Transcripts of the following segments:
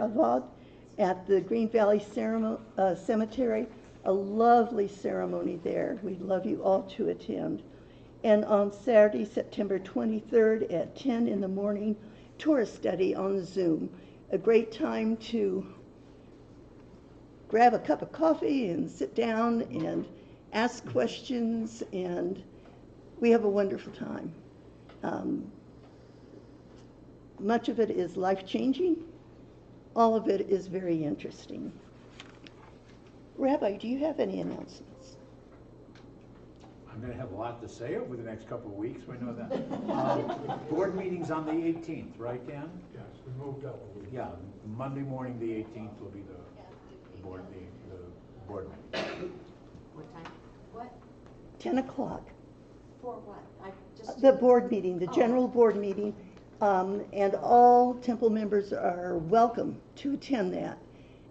Shavot at the Green Valley Cemetery. A lovely ceremony there. We'd love you all to attend. And on Saturday, September 23rd at 10 in the morning, Torah study on Zoom. A great time to grab a cup of coffee and sit down and ask questions, and we have a wonderful time. Much of it is life-changing. All of it is very interesting. Rabbi, do you have any announcements? I'm going to have a lot to say over the next couple of weeks. We know that. Board meeting's on the 18th, right, Dan? Yes, we moved up a week. Yeah, Monday morning, the 18th, will be the board meeting. What time? What? 10 o'clock. For what? The board meeting, the general board meeting, and all temple members are welcome to attend that.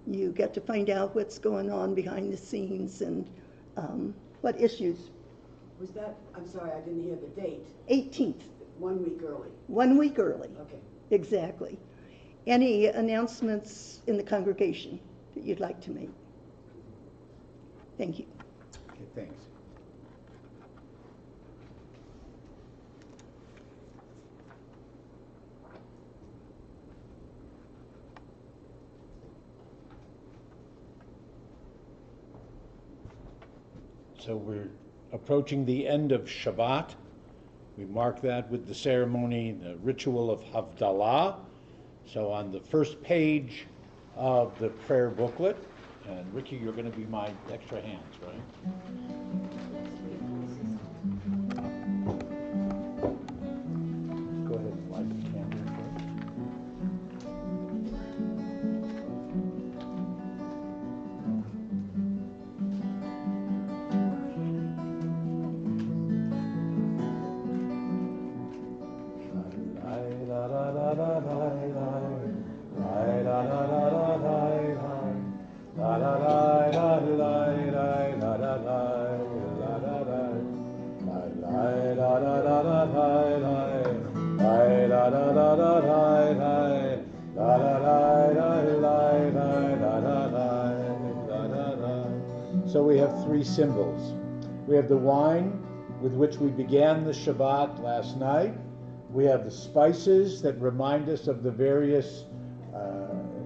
You get to find out what's going on behind the scenes and what issues. Was that, I'm sorry, I didn't hear the date. 18th. 1 week early. 1 week early. Okay. Exactly. Any announcements in the congregation that you'd like to make? Thank you. Okay, thanks. So we're approaching the end of Shabbat. We mark that with the ceremony, the ritual of Havdalah. So on the first page of the prayer booklet, and Ricky, you're going to be my extra hands, right? Go ahead and light the candle first. So we have three symbols. We have the wine with which we began the Shabbat last night. We have the spices that remind us of the various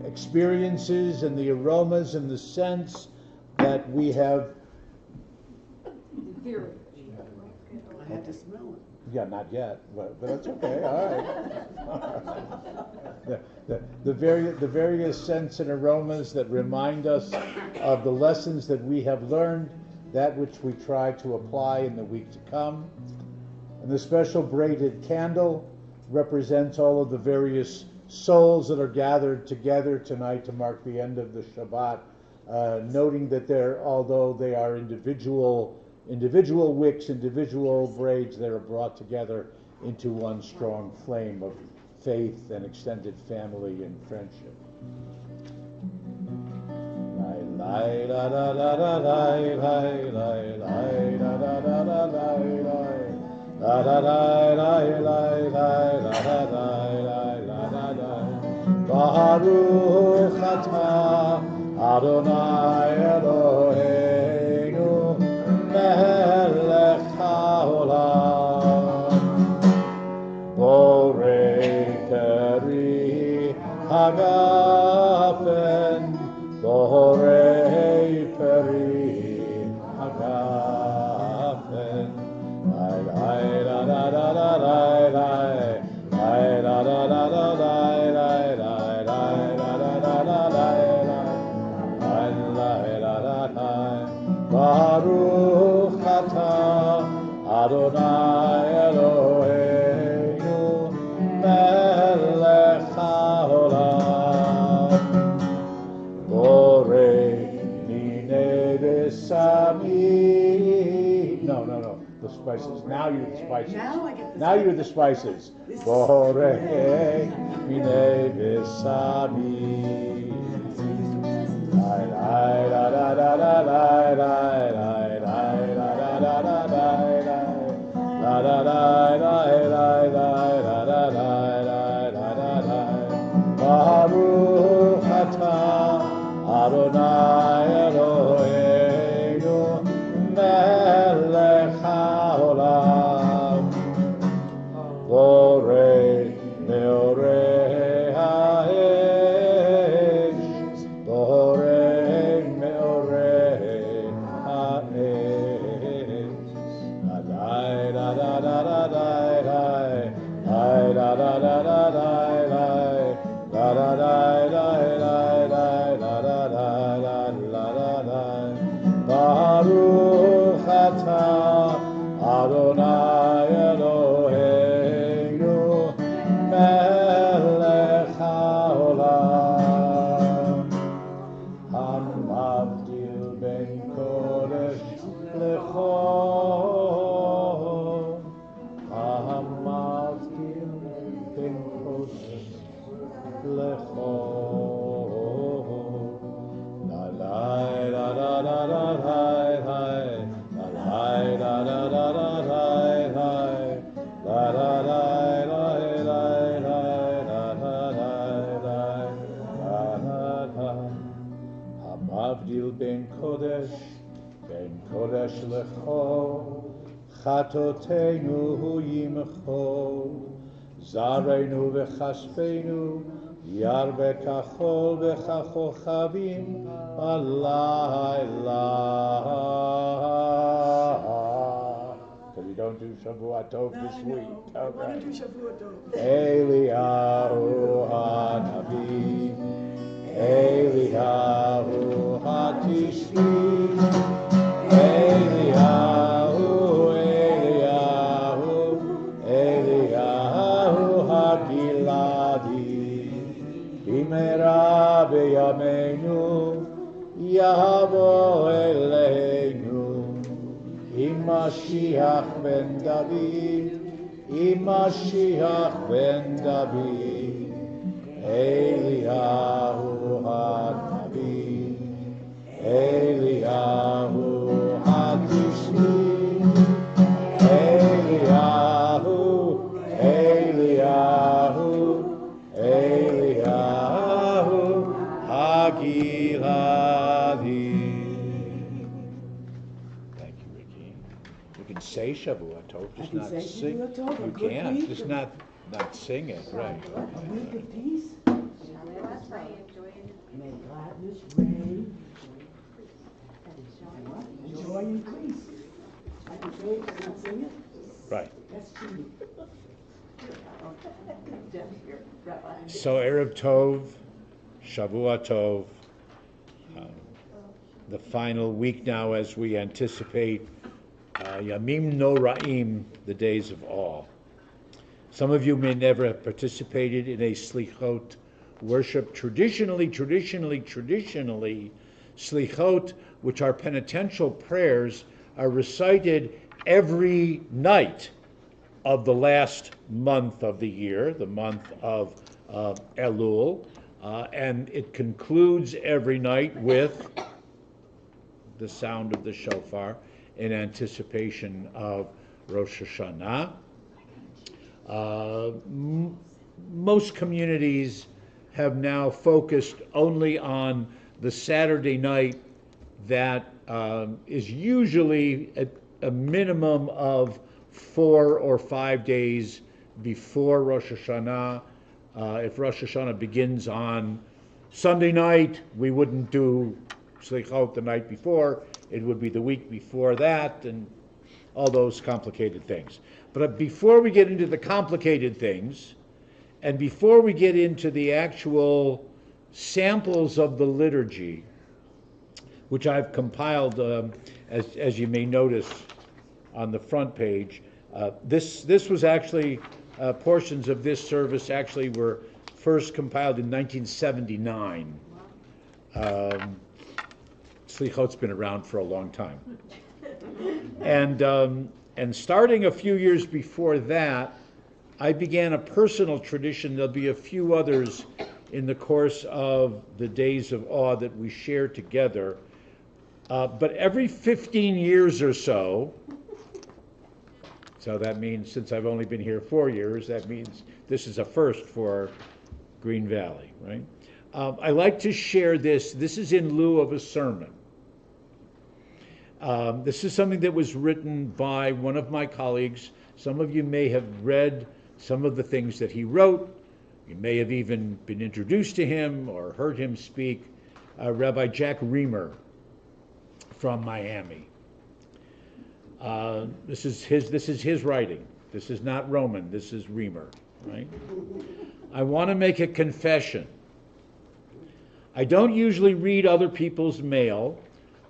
experiences and the aromas and the scents that we have. I had to smell it. Yeah, not yet, but that's okay. All right. The various scents and aromas that remind us of the lessons that we have learned, that which we try to apply in the week to come. And the special braided candle represents all of the various souls that are gathered together tonight to mark the end of the Shabbat, noting that although they are individual wicks, individual braids, they are brought together into one strong flame of faith and extended family and friendship. Baruch atah Adonai Eloheinu melech haolam borei peri hagafen borei peri hagafen lai lai la la la la lai lai lai la la la la lai lai lai lai la la la la lai lai lai la la lai Baruch atah Adonai Eloheinu melech haolam borei minei v'samim. No, the spices. Now you're the spices. Now I get the Now you're the spices. Borei minei v'samim. Lai lai la la la la lai lai lai lai la la la la lai lai la la lai lai lai lai la la lai lai la la lai Baruch v'shlecho, Chatoteinu yimcho, Zareinu v'chaspenu, Yarbe kachol v'chachochavim, Alayla. So we don't do Shavuot Tov this week. I want to do Shavuot Tov. Eliyahu Hanavi, Eliyahu Hatishbi, Eliyahu, Eliyahu, Eliyahu Hagiladi, Bimera b'yameinu, Yahavo Eleinu, Mashiach ben David, Mashiach ben David, Eliyahu Hanavi, Eliyahu Hatishbi, Eliyahu, Eliyahu, Eliyahu Hagiladi. Say Shavuot Tov, just not say sing. Shavuot Tov, a You good can't, week. just not sing it, right? A week of peace. That's right, enjoying. May gladness reign. And joy increase. I can say it, but not sing it. Right. That's cheating. So Erev Tov, Shavuot Tov, the final week now as we anticipate Yamim Noraim, the days of awe. Some of you may never have participated in a Selichot worship. Traditionally, Selichot, which are penitential prayers, are recited every night of the last month of the year, the month of Elul, and it concludes every night with the sound of the shofar in anticipation of Rosh Hashanah. Most communities have now focused only on the Saturday night that is usually a minimum of 4 or 5 days before Rosh Hashanah. If Rosh Hashanah begins on Sunday night, we wouldn't do Selichot the night before. It would be the week before that, and all those complicated things. But before we get into the complicated things, and before we get into the actual samples of the liturgy, which I've compiled, as you may notice on the front page, this was actually, portions of this service actually were first compiled in 1979. Selichot's been around for a long time. And starting a few years before that, I began a personal tradition. There'll be a few others in the course of the days of awe that we share together. But every 15 years or so that means, since I've only been here 4 years, that means this is a first for Green Valley, right? I like to share this. This is in lieu of a sermon. This is something that was written by one of my colleagues. Some of you may have read some of the things that he wrote. You may have even been introduced to him or heard him speak. Rabbi Jack Reamer from Miami. This is his writing. This is not Roman. This is Reamer, right? I want to make a confession. I don't usually read other people's mail,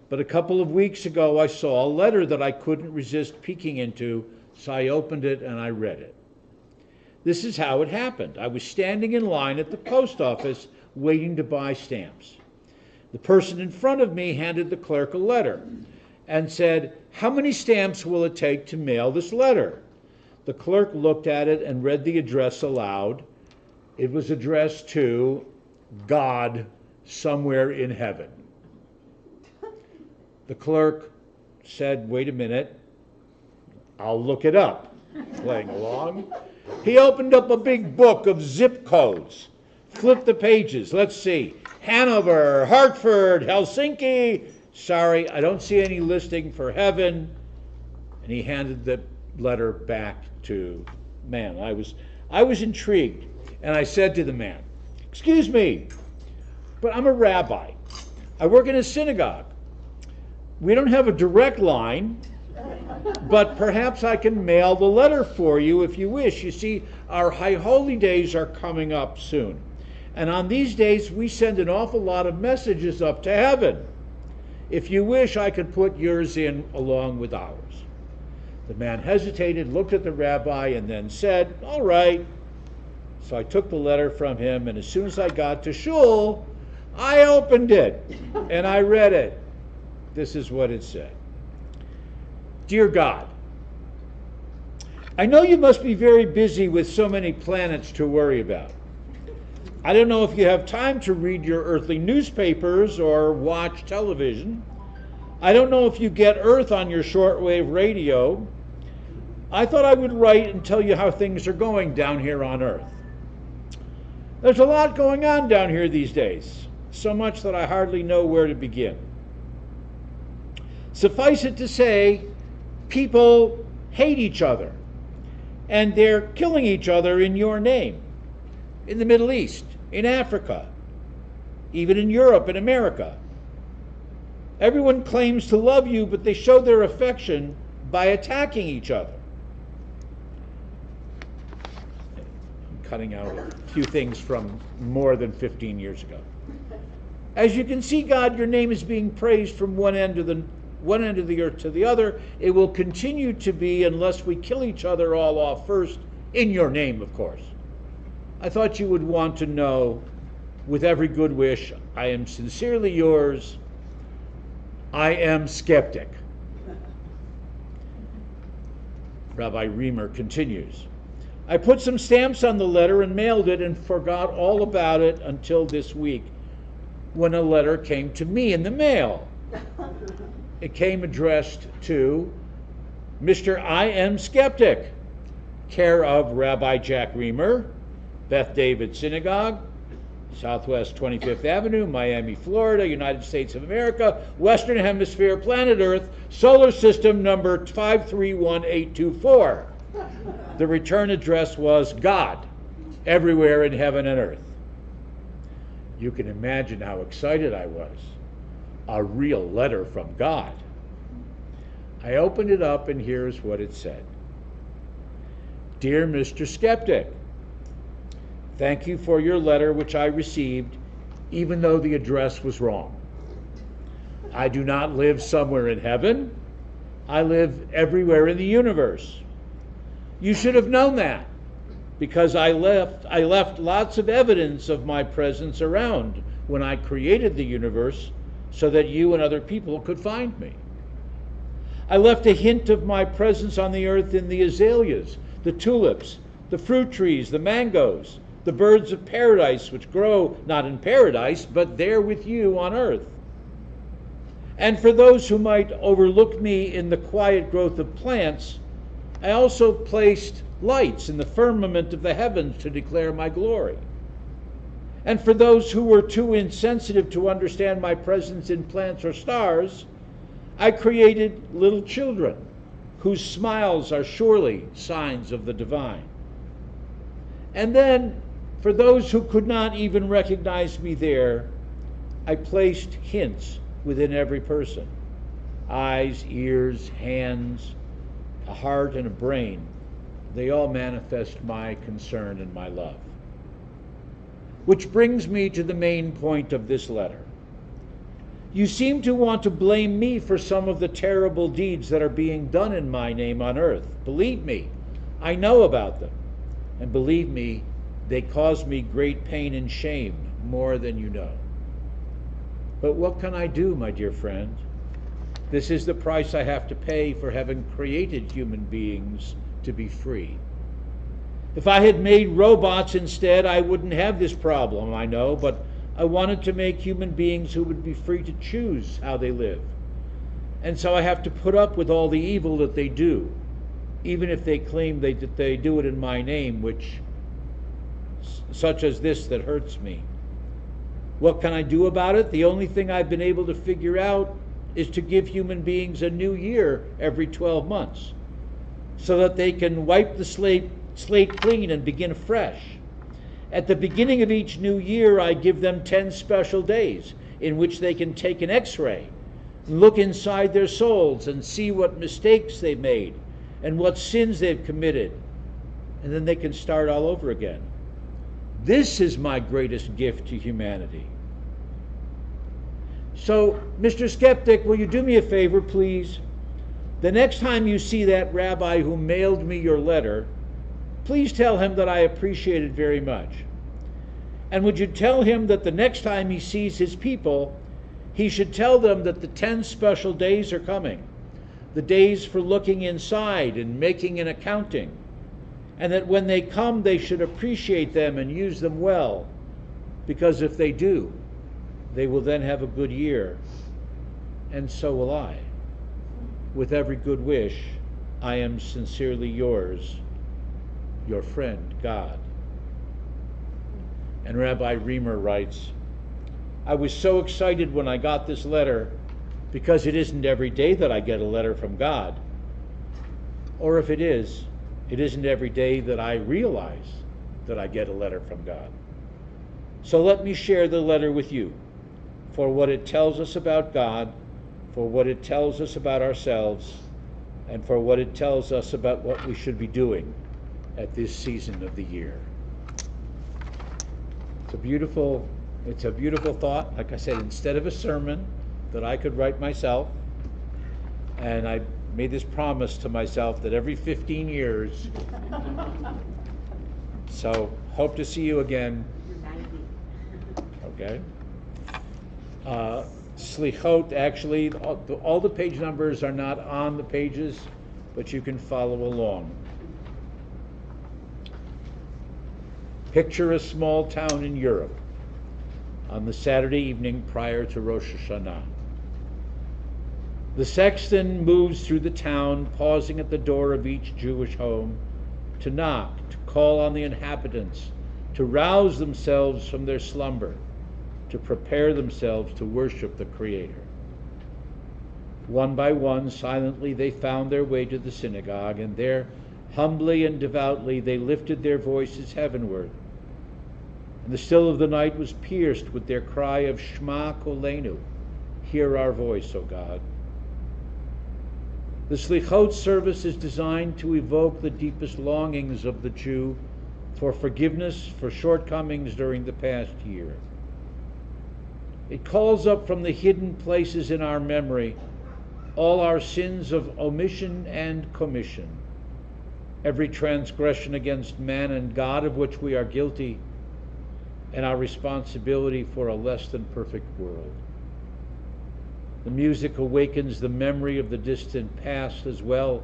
but a couple of weeks ago I saw a letter that I couldn't resist peeking into, so I opened it and I read it. This is how it happened. I was standing in line at the post office waiting to buy stamps. The person in front of me handed the clerk a letter and said, "How many stamps will it take to mail this letter?" The clerk looked at it and read the address aloud. It was addressed to God somewhere in heaven. The clerk said, "Wait a minute, I'll look it up." Playing along. He opened up a big book of zip codes, flipped the pages. Let's see. Hanover, Hartford, Helsinki, Sorry, I don't see any listing for heaven. And he handed the letter back to the man. I was intrigued, and I said to the man, "Excuse me, but I'm a rabbi. I work in a synagogue. We don't have a direct line, but perhaps I can mail the letter for you if you wish. You see, our high holy days are coming up soon. And on these days, we send an awful lot of messages up to heaven. If you wish, I could put yours in along with ours." The man hesitated, looked at the rabbi, and then said, "All right." So I took the letter from him, and as soon as I got to shul, I opened it, and I read it. This is what it said. "Dear God, I know you must be very busy with so many planets to worry about. I don't know if you have time to read your earthly newspapers or watch television. I don't know if you get Earth on your shortwave radio. I thought I would write and tell you how things are going down here on Earth. There's a lot going on down here these days, so much that I hardly know where to begin. Suffice it to say, people hate each other, and they're killing each other in your name. In the Middle East, in Africa, even in Europe and America. Everyone claims to love you, but they show their affection by attacking each other." I'm cutting out a few things from more than 15 years ago. "As you can see, God, your name is being praised from one end of the earth to the other. It will continue to be unless we kill each other all off first, in your name, of course. I thought you would want to know. With every good wish, I am sincerely yours. I am skeptic." Rabbi Reamer continues, "I put some stamps on the letter and mailed it and forgot all about it until this week when a letter came to me in the mail. It came addressed to Mr. I Am Skeptic, care of Rabbi Jack Reamer, Beth David Synagogue, Southwest 25th Avenue, Miami, Florida, United States of America, Western Hemisphere, planet Earth, solar system number 531824. The return address was God, everywhere in heaven and earth." You can imagine how excited I was. A real letter from God. I opened it up, and here's what it said. "Dear Mr. Skeptic, thank you for your letter which I received, even though the address was wrong. I do not live somewhere in heaven. I live everywhere in the universe. You should have known that, because I left lots of evidence of my presence around when I created the universe so that you and other people could find me. I left a hint of my presence on the earth in the azaleas, the tulips, the fruit trees, the mangoes, the birds of paradise, which grow not in paradise, but there with you on earth. And for those who might overlook me in the quiet growth of plants, I also placed lights in the firmament of the heavens to declare my glory. And for those who were too insensitive to understand my presence in plants or stars, I created little children whose smiles are surely signs of the divine. And then, for those who could not even recognize me there, I placed hints within every person. Eyes, ears, hands, a heart, and a brain. They all manifest my concern and my love. Which brings me to the main point of this letter. You seem to want to blame me for some of the terrible deeds that are being done in my name on earth. Believe me, I know about them. And believe me, they cause me great pain and shame, more than you know. But what can I do, my dear friend? This is the price I have to pay for having created human beings to be free. If I had made robots instead, I wouldn't have this problem, I know, but I wanted to make human beings who would be free to choose how they live. And so I have to put up with all the evil that they do, even if they claim that they do it in my name, such as this that hurts me. What can I do about it? The only thing I've been able to figure out is to give human beings a new year every 12 months so that they can wipe the slate clean and begin afresh. At the beginning of each new year, I give them 10 special days in which they can take an x-ray, look inside their souls and see what mistakes they've made and what sins they've committed, and then they can start all over again. This is my greatest gift to humanity. So, Mr. Skeptic, will you do me a favor, please? The next time you see that rabbi who mailed me your letter, please tell him that I appreciate it very much. And would you tell him that the next time he sees his people, he should tell them that the 10 special days are coming, the days for looking inside and making an accounting, and that when they come, they should appreciate them and use them well, because if they do, they will then have a good year, and so will I. With every good wish, I am sincerely yours, your friend, God. And Rabbi Reamer writes, I was so excited when I got this letter because it isn't every day that I get a letter from God. Or if it is, it isn't every day that I realize that I get a letter from God. So let me share the letter with you for what it tells us about God, for what it tells us about ourselves, and for what it tells us about what we should be doing at this season of the year. It's a beautiful thought. Like I said, instead of a sermon that I could write myself, and I made this promise to myself that every 15 years, so hope to see you again. Okay. Selichot, actually, all the page numbers are not on the pages, but you can follow along. Picture a small town in Europe on the Saturday evening prior to Rosh Hashanah. The sexton moves through the town, pausing at the door of each Jewish home to knock, to call on the inhabitants, to rouse themselves from their slumber, to prepare themselves to worship the Creator. One by one, silently, they found their way to the synagogue, and there, humbly and devoutly, they lifted their voices heavenward. And the still of the night was pierced with their cry of Shema Kolenu, hear our voice, O God. The Selichot service is designed to evoke the deepest longings of the Jew for forgiveness for shortcomings during the past year. It calls up from the hidden places in our memory all our sins of omission and commission, every transgression against man and God of which we are guilty, and our responsibility for a less than perfect world. The music awakens the memory of the distant past as well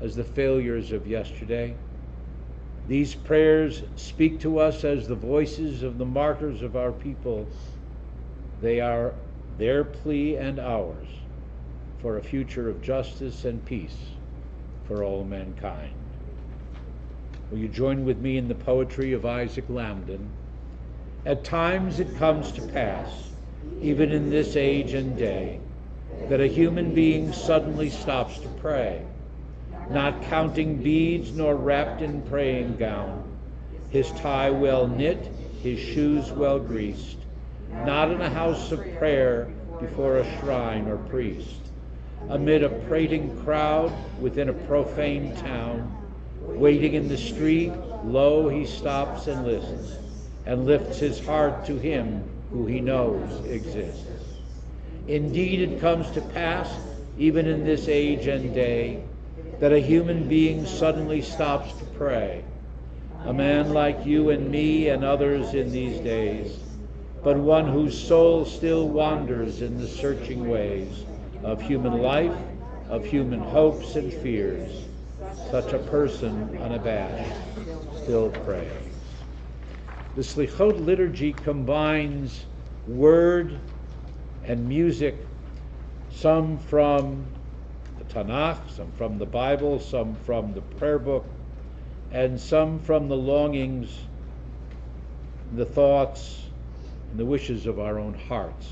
as the failures of yesterday. These prayers speak to us as the voices of the martyrs of our people. They are their plea and ours for a future of justice and peace for all mankind. Will you join with me in the poetry of Isaac Lamden? At times it comes to pass, even in this age and day, that a human being suddenly stops to pray, not counting beads nor wrapped in praying gown, his tie well knit, his shoes well greased, not in a house of prayer before a shrine or priest, amid a prating crowd within a profane town, waiting in the street, lo, he stops and listens, and lifts his heart to him who he knows exists. Indeed, it comes to pass, even in this age and day, that a human being suddenly stops to pray, a man like you and me and others in these days, but one whose soul still wanders in the searching ways of human life, of human hopes and fears. Such a person, unabashed, still prays. The Selichot liturgy combines word and music, some from the Tanakh, some from the Bible, some from the prayer book, and some from the longings, the thoughts, and the wishes of our own hearts.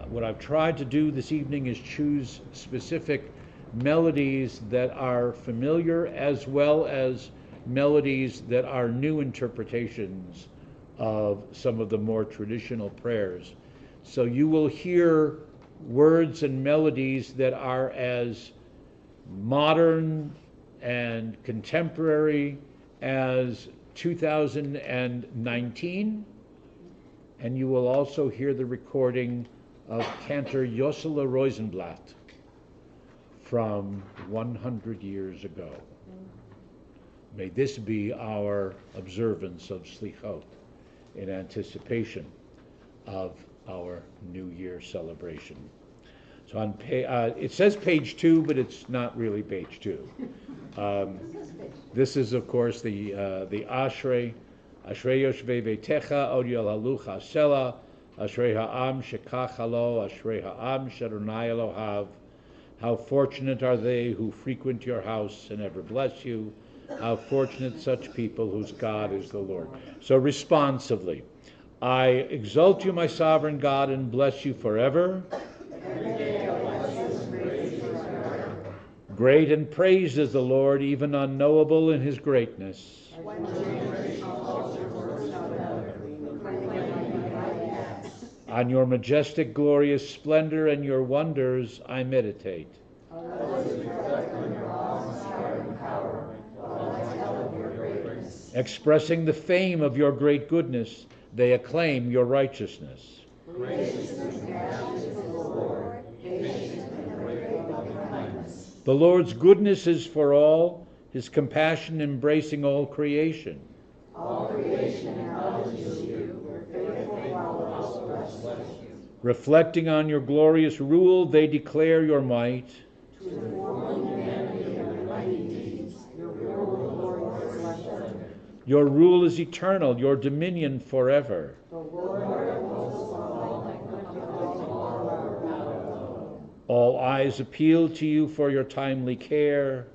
what I've tried to do this evening is choose specific melodies that are familiar as well as melodies that are new interpretations of some of the more traditional prayers. So you will hear words and melodies that are as modern and contemporary as 2019, and you will also hear the recording of Cantor Josela Rosenblatt from 100 years ago. May this be our observance of Selichot in anticipation of our New Year celebration. So on it says page 2, but it's not really page 2. This is, of course, the Ashrei Yoshvei Beitecha Od Yol Halucha Sela Ashrei Ha'am Shekach Halo Ashrei Ha'am Shadonai Elohav. How fortunate are they who frequent your house and ever bless you. How fortunate such people whose God is the Lord. So responsively, I exalt you, my sovereign God, and bless you forever. Great and praised is the Lord, even unknowable in his greatness. On your majestic, glorious splendor and your wonders I meditate. Expressing the fame of your great goodness, they acclaim your righteousness. The Lord's goodness is for all, his compassion embracing all creation. All creation acknowledges you, your faithful followers bless you. Reflecting on your glorious rule, they declare your might. To inform humanity of your mighty deeds, your rule is glorious. Your rule is eternal, your dominion forever. The Lord upholds all alone. All eyes appeal to you for your timely care.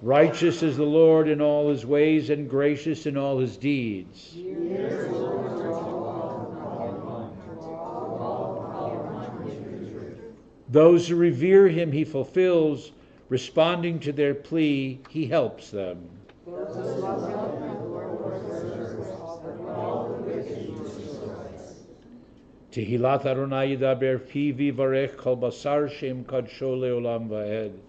Righteous is the Lord in all his ways and gracious in all his deeds. Those who revere him he fulfills, responding to their plea, he helps them. Tehilat Adonai yidaber pi v'varech kol basar shem kadsho leolam va'ed.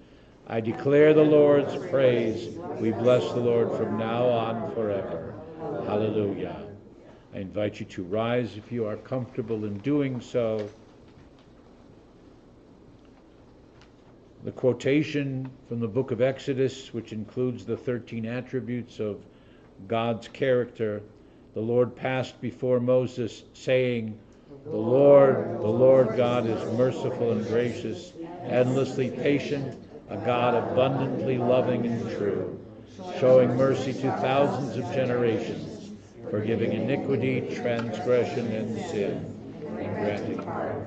I declare the Lord's praise. We bless the Lord from now on forever. Hallelujah. I invite you to rise if you are comfortable in doing so. The quotation from the book of Exodus, which includes the 13 attributes of God's character, the Lord passed before Moses, saying, the Lord God is merciful and gracious, endlessly patient, a God abundantly loving and true, showing mercy to thousands of generations, forgiving iniquity, transgression, and sin, and granting pardon.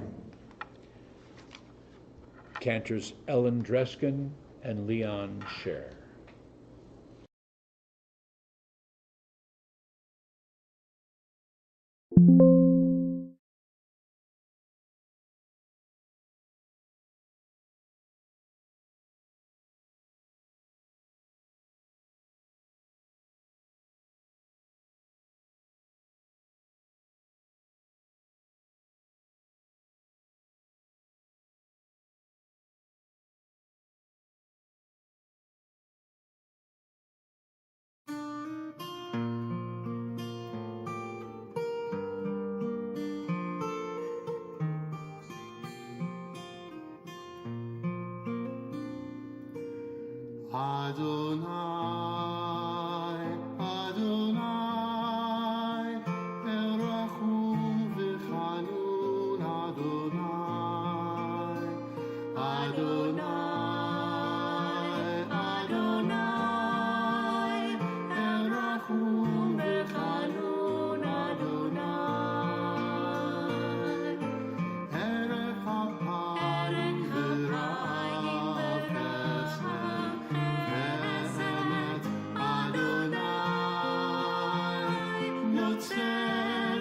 Cantors Ellen Dreskin and Leon Scher. Adonai, Adonai, Erachum v'chanun Adonai, Adonai, Adonai, Erachum v'chanun Adonai, Erech ha'payim v'ra'av chesed. Adonai, Yotzer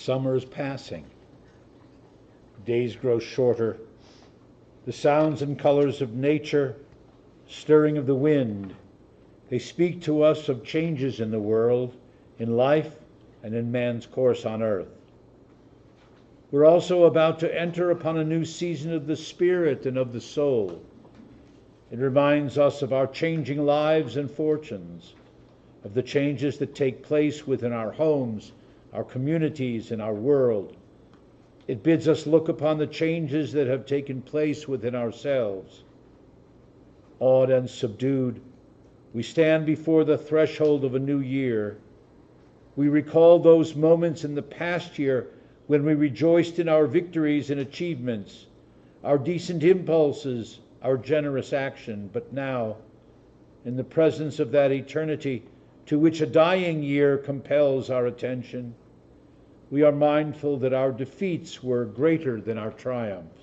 summer's passing. Days grow shorter. The sounds and colors of nature, stirring of the wind, they speak to us of changes in the world, in life, and in man's course on earth. We're also about to enter upon a new season of the spirit and of the soul. It reminds us of our changing lives and fortunes, of the changes that take place within our homes, our communities, and our world. It bids us look upon the changes that have taken place within ourselves. Awed and subdued, we stand before the threshold of a new year. We recall those moments in the past year when we rejoiced in our victories and achievements, our decent impulses, our generous action. But now, in the presence of that eternity to which a dying year compels our attention, we are mindful that our defeats were greater than our triumphs.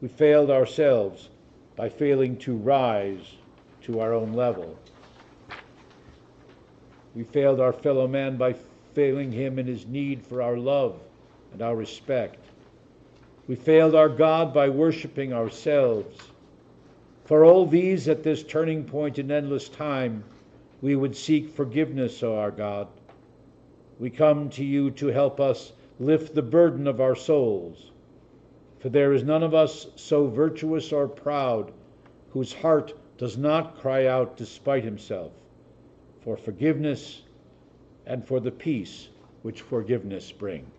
We failed ourselves by failing to rise to our own level. We failed our fellow man by failing him in his need for our love and our respect. We failed our God by worshiping ourselves. For all these, at this turning point in endless time, we would seek forgiveness, O our God. We come to you to help us lift the burden of our souls. For there is none of us so virtuous or proud whose heart does not cry out despite himself for forgiveness and for the peace which forgiveness brings.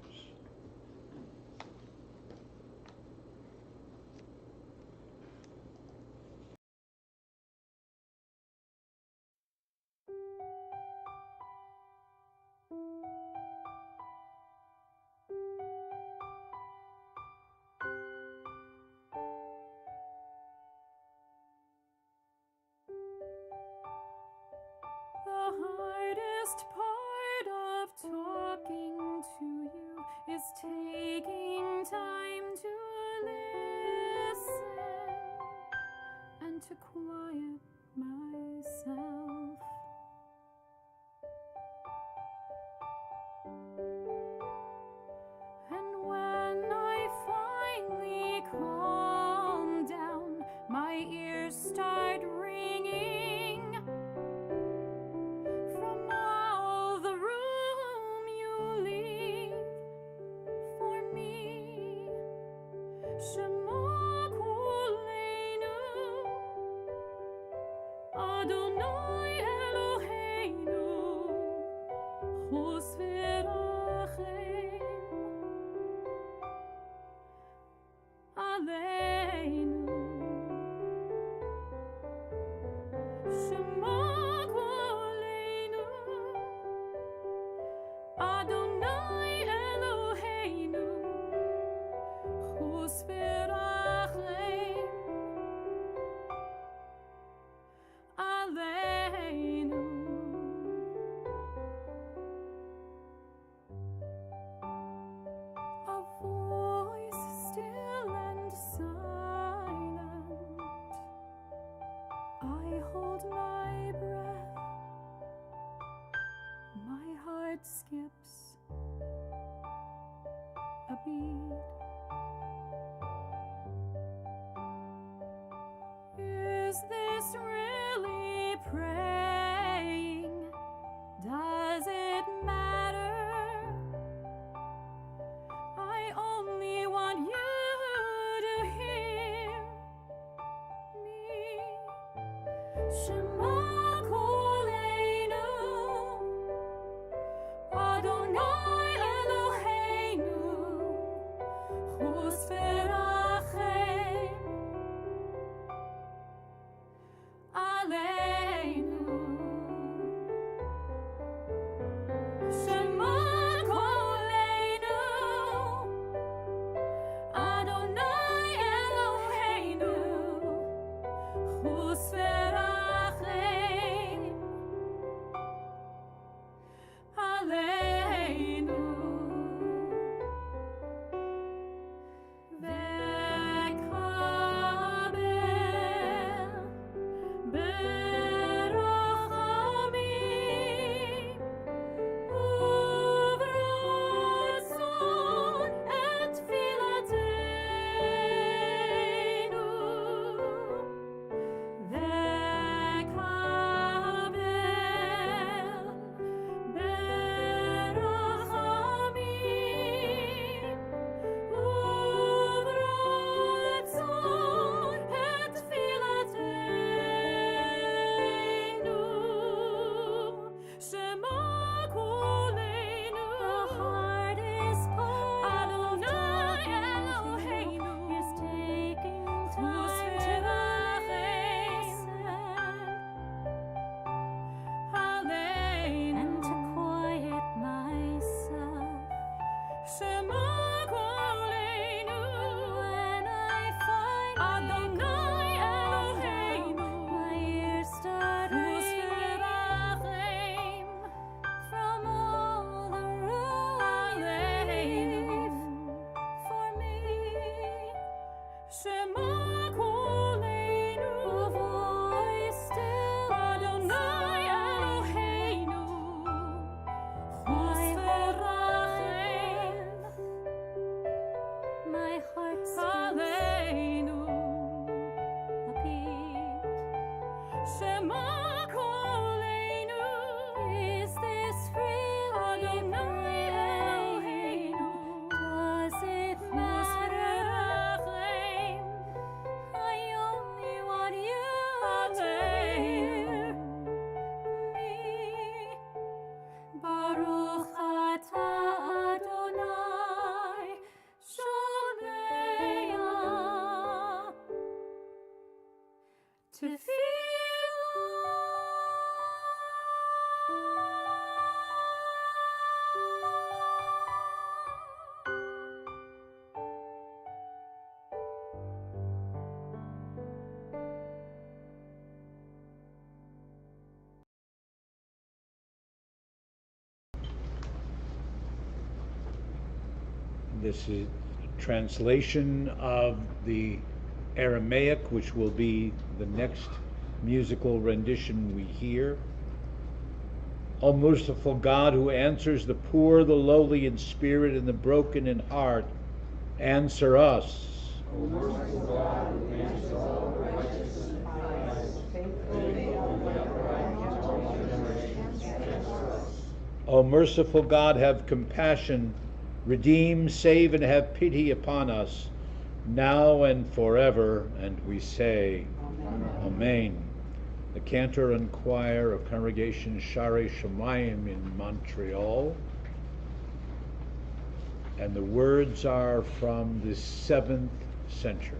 The hardest part of talking to you is taking time to listen and to quiet myself. And when I finally calm down, my ears start ringing from all the room you leave for me. Shema Koleinu, Adonai Eloheinu, Chos v'rachem Aleinu. Shema Koleinu, Adonai Eloheinu, Chos v'rachem Aleinu. A voice still and silent, I hold my breath, my heart skips a beat. Is this really praying? Does it matter? I only want you to hear me. Shema Koleinu, Adonai Eloheinu, Chos v'rachem Aleinu. Shema Koleinu, Adonai Eloheinu, Chos v'rachem Aleinu. V'kabel Shema Koleinu. Is this real? Adonai Eloheinu. Does it matter? I only want you to hear me. Baruch atah Adonai Shomeah This is a translation of the Aramaic, which will be the next musical rendition we hear. O merciful God, who answers the poor, the lowly in spirit, and the broken in heart, answer us. O merciful God, who answers all righteous and pious, faithfully and upright, all generations, answer us. O merciful God, have compassion, redeem, save, and have pity upon us, now and forever. And we say, Amen. Amen. The cantor and choir of Congregation Share Shemayim in Montreal. And the words are from the 7th century.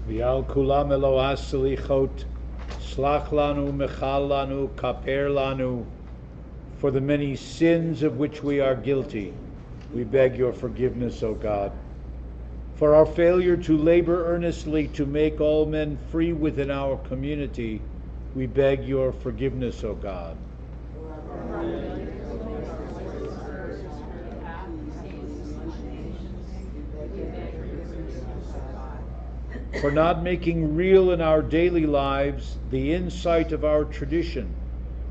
V'al kulam Elohas Selichot, slach lanu, mechal lanu, kaper lanu. For the many sins of which we are guilty, we beg your forgiveness, O God. For our failure to labor earnestly to make all men free within our community, we beg your forgiveness, O God. for not making real in our daily lives the insight of our tradition,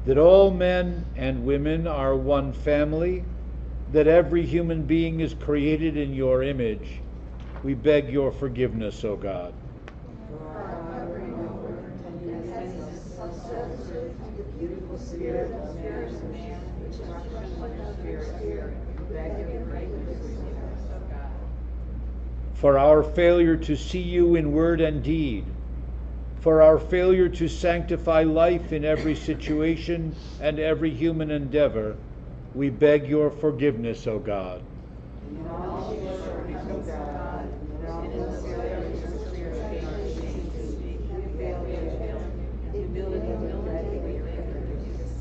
that all men and women are one family, that every human being is created in your image. We beg your forgiveness, O God. The beautiful spirit of man, destruction of the spirit, beg your forgiveness, O God. For our failure to see you in word and deed, for our failure to sanctify life in every situation and every human endeavor, we beg your forgiveness, O God. In all your shortcomings, O God, in all the failure to spirit, our shame to speak, we fail you, humility, beg your forgiveness.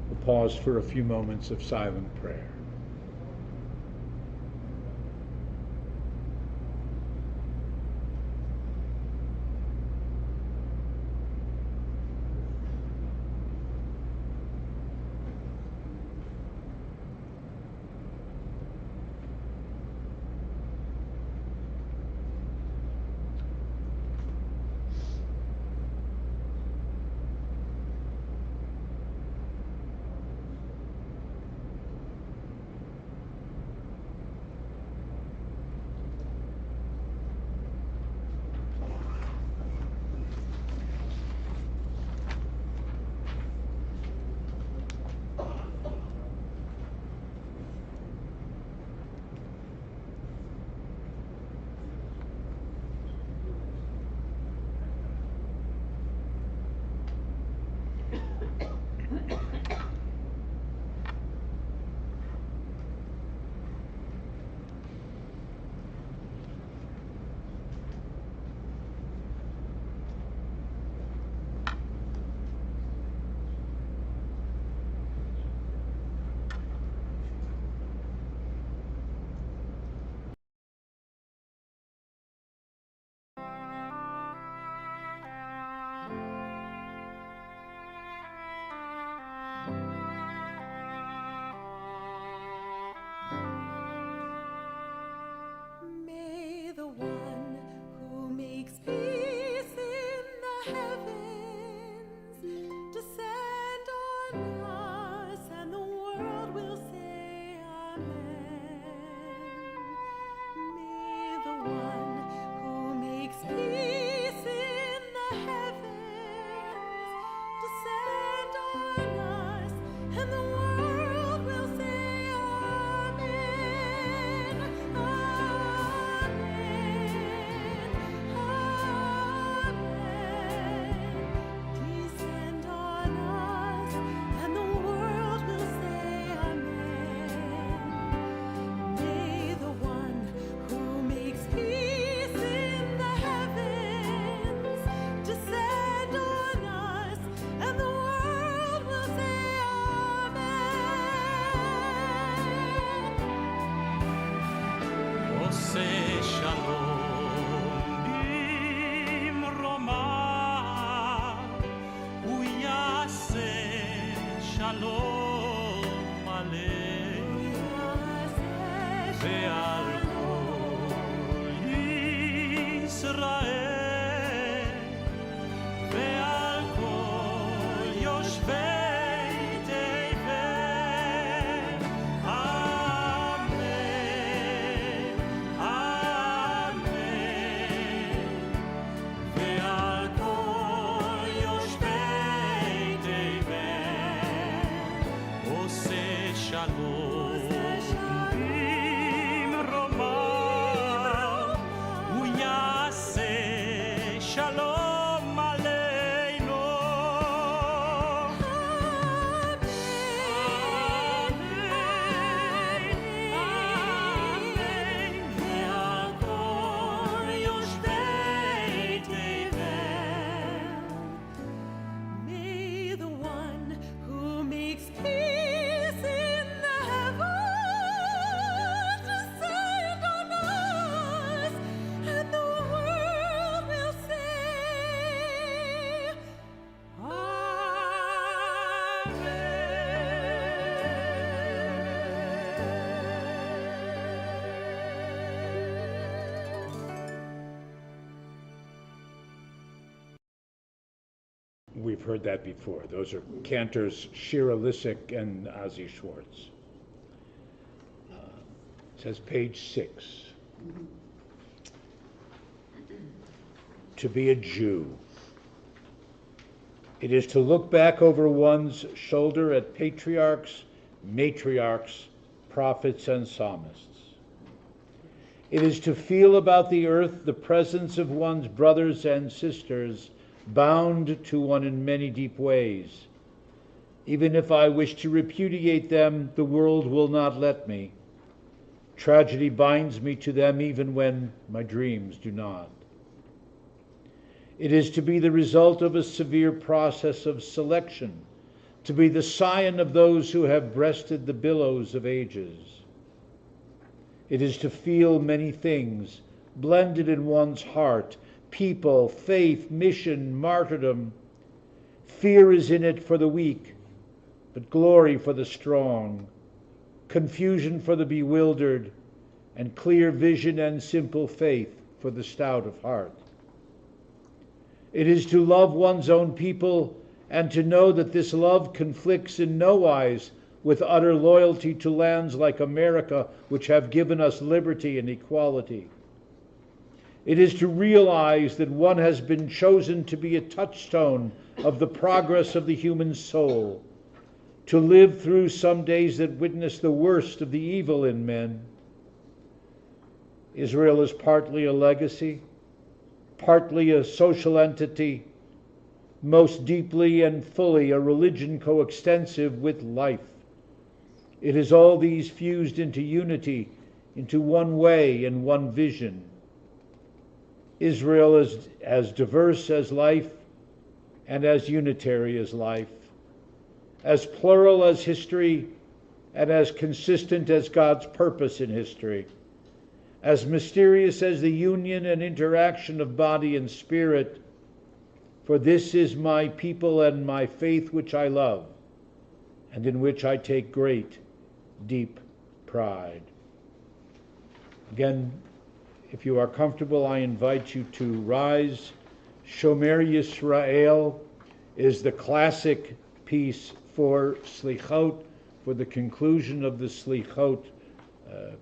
We'll pause for a few moments of silent prayer. May the one who makes peace in the heavens descend on us, and the world will say Amen. May the one who makes peace in the heavens descend on us, and the world will say Amen. Amen. Descend on us, and the world will say Amen. May the one who makes peace in the heavens descend on us, and the world will say Amen. עושה שלום במרומיו, הוא יעשה שלום עלינו ועל כל ישראל ועל כל יושבי תבל. אמן, אמן. ועל כל יושבי תבל עושה שלום במרומיו, הוא יעשה we've heard that before. Those are cantors Shira Lissick and Ozzy Schwartz. It says page 6. To be a Jew. It is to look back over one's shoulder at patriarchs, matriarchs, prophets, and psalmists. It is to feel about the earth the presence of one's brothers and sisters, bound to one in many deep ways. Even if I wish to repudiate them, the world will not let me. Tragedy binds me to them even when my dreams do not. It is to be the result of a severe process of selection, to be the scion of those who have breasted the billows of ages. It is to feel many things, blended in one's heart: people, faith, mission, martyrdom. Fear is in it for the weak, but glory for the strong, confusion for the bewildered, and clear vision and simple faith for the stout of heart. It is to love one's own people and to know that this love conflicts in no wise with utter loyalty to lands like America, which have given us liberty and equality. It is to realize that one has been chosen to be a touchstone of the progress of the human soul, to live through some days that witness the worst of the evil in men. Israel is partly a legacy, partly a social entity, most deeply and fully a religion coextensive with life. It is all these fused into unity, into one way and one vision. Israel is as diverse as life and as unitary as life, as plural as history and as consistent as God's purpose in history, as mysterious as the union and interaction of body and spirit. For this is my people and my faith which I love, and in which I take great, deep pride. Again, if you are comfortable, I invite you to rise. Shomer Yisrael is the classic piece for Selichot, for the conclusion of the Selichot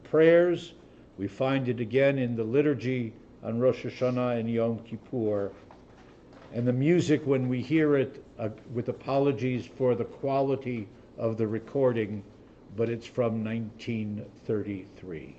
prayers. We find it again in the liturgy on Rosh Hashanah and Yom Kippur. And the music, when we hear it, with apologies for the quality of the recording, but it's from 1933.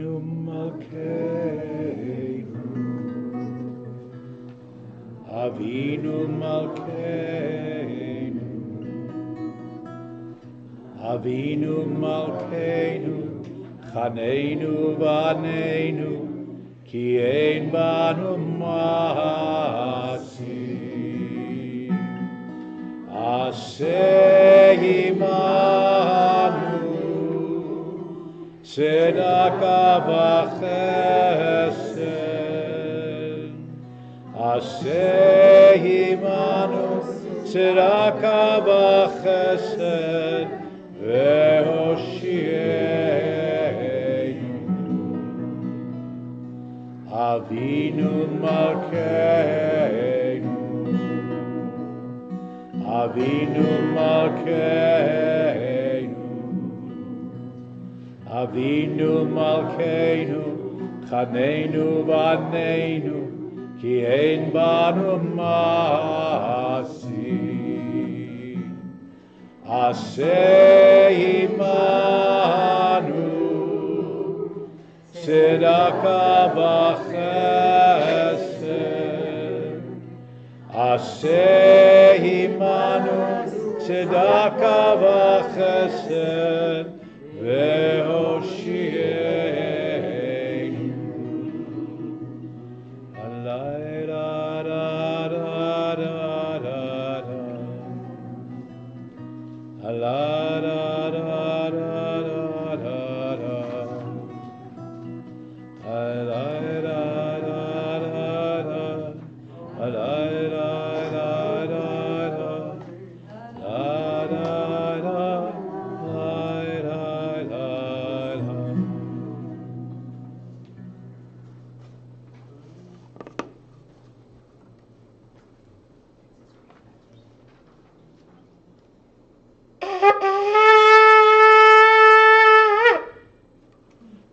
Avinu Malkeinu, Avinu Malkeinu, Avinu Malkeinu, Chaneinu Vaneinu, Ki ein banu ma'asi, Aseh imanu, Tzedaka v'chesed, Aseh imanu, Tzedaka v'chesed, Ve'hoshienu, Avinu Malkeinu, Avinu Malkeinu, Avinu Malkeinu, Chaneinu Vaneinu, Ki ein banu ma'asi, Aseh imanu, Tzedaka v'chesed, Aseh imanu, Tzedaka v'chesed, Ve'hoshienu. Alai da da da da da da. Alai da da da da da da. Alai da da da da. Alai da da da da. Da da da. Alai da da da.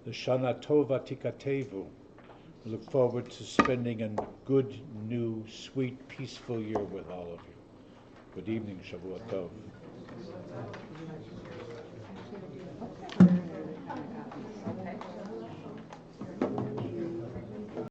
The Shana Tova Tikatevu. We look forward to spending a good, new, sweet, peaceful year with all of you. Good evening, Shavua Tov.